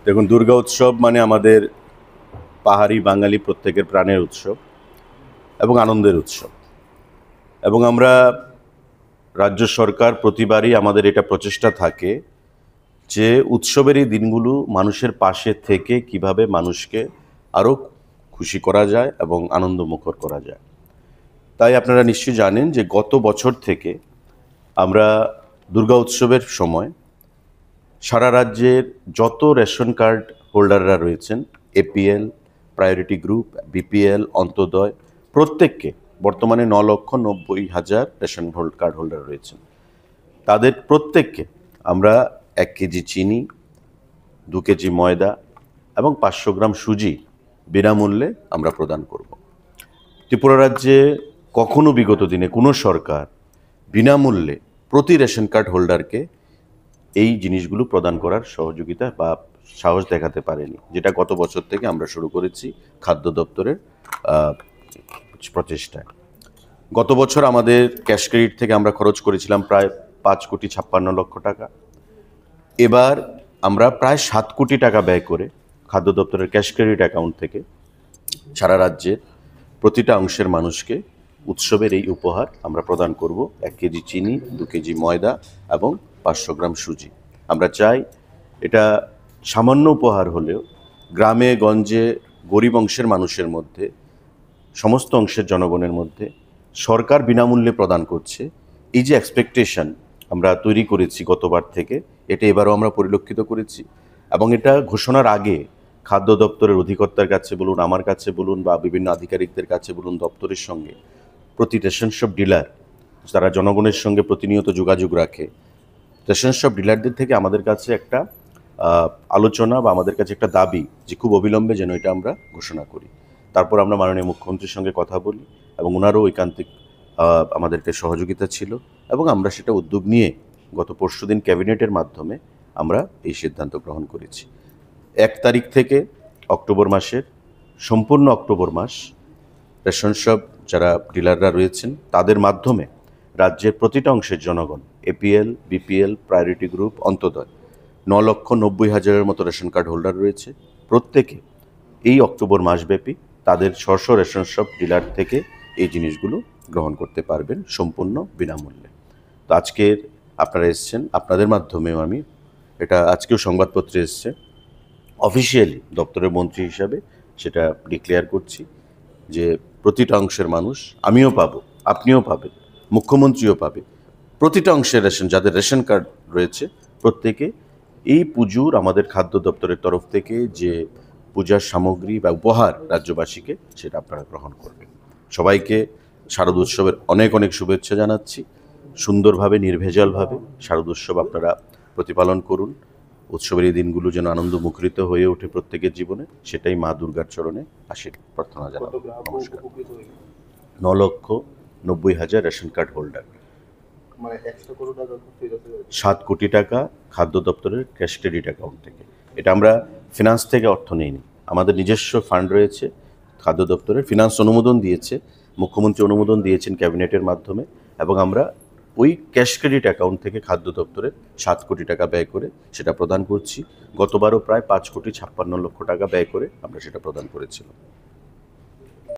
দেখুন, দুর্গা উৎসব মানে আমাদের পাহাড়ি বাঙালি প্রত্যেকের প্রাণের উৎসব এবং আনন্দের উৎসব। এবং আমরা রাজ্য সরকার প্রতিবারই আমাদের এটা প্রচেষ্টা থাকে যে উৎসবের এই দিনগুলো মানুষের পাশে থেকে কিভাবে মানুষকে আরও খুশি করা যায় এবং আনন্দমুখর করা যায়। তাই আপনারা নিশ্চয়ই জানেন যে গত বছর থেকে আমরা দুর্গা উৎসবের সময় সারা রাজ্যের যত রেশন কার্ড হোল্ডাররা রয়েছেন, APL, priority group, BPL, Antyodaya, প্রত্যেককে বর্তমানে 9,90,000 রেশন কার্ড হোল্ডার রয়েছেন, তাদের প্রত্যেককে আমরা 1 কেজি চিনি, 2 কেজি ময়দা এবং 500 গ্রাম সুজি বিনামূল্যে আমরা প্রদান করব। ত্রিপুরা রাজ্যে কখনো বিগত দিনে কোনো সরকার বিনামূল্যে প্রতি রেশন কার্ড হোল্ডারকে এই জিনিসগুলো প্রদান করার সহযোগিতা বা সাহস দেখাতে পারেনি, যেটা গত বছর থেকে আমরা শুরু করেছি খাদ্য দপ্তরের প্রচেষ্টায়। গত বছর আমাদের ক্যাশ ক্রেডিট থেকে আমরা খরচ করেছিলাম প্রায় 5,56,00,000 টাকা। এবার আমরা প্রায় 7 কোটি টাকা ব্যয় করে খাদ্য দপ্তরের ক্যাশ ক্রেডিট অ্যাকাউন্ট থেকে সারা রাজ্যের প্রতিটা অংশের মানুষকে উৎসবের এই উপহার আমরা প্রদান করব। 1 কেজি চিনি, 2 কেজি ময়দা এবং 500 গ্রাম সুজি। আমরা চাই এটা সামান্য উপহার হলেও গ্রামে গঞ্জে গরিব অংশের মানুষের মধ্যে, সমস্ত অংশের জনগণের মধ্যে সরকার বিনামূল্যে প্রদান করছে, এই যে এক্সপেকটেশন আমরা তৈরি করেছি গতবার থেকে, এটা এবারও আমরা পরিলক্ষিত করেছি। এবং এটা ঘোষণার আগে খাদ্য দপ্তরের অধিকর্তার কাছে বলুন, আমার কাছে বলুন, বা বিভিন্ন আধিকারিকদের কাছে বলুন, দপ্তরের সঙ্গে প্রতি রেশন শপ ডিলার যারা জনগণের সঙ্গে প্রতিনিয়ত যোগাযোগ রাখে, রেশন শপ ডিলারদের থেকে আমাদের কাছে একটা আলোচনা বা আমাদের কাছে একটা দাবি যে খুব অবিলম্বে যেন এটা আমরা ঘোষণা করি। তারপর আমরা মাননীয় মুখ্যমন্ত্রীর সঙ্গে কথা বলি এবং ওনারও ঐকান্তিক আমাদেরকে সহযোগিতা ছিল এবং আমরা সেটা উদ্যোগ নিয়ে গত পরশুদিন ক্যাবিনেটের মাধ্যমে আমরা এই সিদ্ধান্ত গ্রহণ করেছি। 1 তারিখ থেকে অক্টোবর মাসের সম্পূর্ণ অক্টোবর মাস রেশন শপ যারা ডিলাররা রয়েছেন তাদের মাধ্যমে রাজ্যের প্রতিটা অংশের জনগণ, APL, BPL, priority group, Antyodaya 9,90,000 মতো রেশন কার্ড হোল্ডার রয়েছে, প্রত্যেকে এই অক্টোবর মাসব্যাপী তাদের স্ব রেশন শপ ডিলার থেকে এই জিনিসগুলো গ্রহণ করতে পারবেন সম্পূর্ণ বিনামূল্যে। তো আজকের আপনারা এসছেন, আপনাদের মাধ্যমেও আমি এটা আজকেও সংবাদপত্রে এসছে, অফিসিয়ালি দপ্তরের মন্ত্রী হিসাবে সেটা ডিক্লেয়ার করছি যে প্রতিটা অংশের মানুষ, আমিও পাবো, আপনিও পাবেন, মুখ্যমন্ত্রীও পাবে, প্রতিটা অংশের রেশন যাদের রেশন কার্ড রয়েছে প্রত্যেকে এই পুজোর আমাদের খাদ্য দপ্তরের তরফ থেকে যে পূজার সামগ্রী বা উপহার রাজ্যবাসীকে সেটা আপনারা গ্রহণ করবেন। সবাইকে শারদ উৎসবের অনেক অনেক শুভেচ্ছা জানাচ্ছি। সুন্দরভাবে নির্ভেজালভাবে শারদ উৎসব আপনারা প্রতিপালন করুন। উৎসবের এই দিনগুলো যেন আনন্দ মুখরিত হয়ে ওঠে প্রত্যেকের জীবনে, সেটাই মা দুর্গার চরণে প্রার্থনা জানাবো। নমস্কার। 9,90,000 রেশন কার্ড হোল্ডার, 7 কোটি টাকা খাদ্য দপ্তরের ক্যাশ ক্রেডিট অ্যাকাউন্ট থেকে। এটা আমরা ফিনান্স থেকে অর্থ নিইনি, আমাদের নিজস্ব ফান্ড রয়েছে, খাদ্য দপ্তরের ফিনান্স অনুমোদন দিয়েছে, মুখ্যমন্ত্রী অনুমোদন দিয়েছেন ক্যাবিনেটের মাধ্যমে, এবং আমরা ওই ক্যাশ ক্রেডিট অ্যাকাউন্ট থেকে খাদ্য দপ্তরের 7 কোটি টাকা ব্যয় করে সেটা প্রদান করছি। গতবারও প্রায় 5,56,00,000 টাকা ব্যয় করে আমরা সেটা প্রদান করেছিলাম।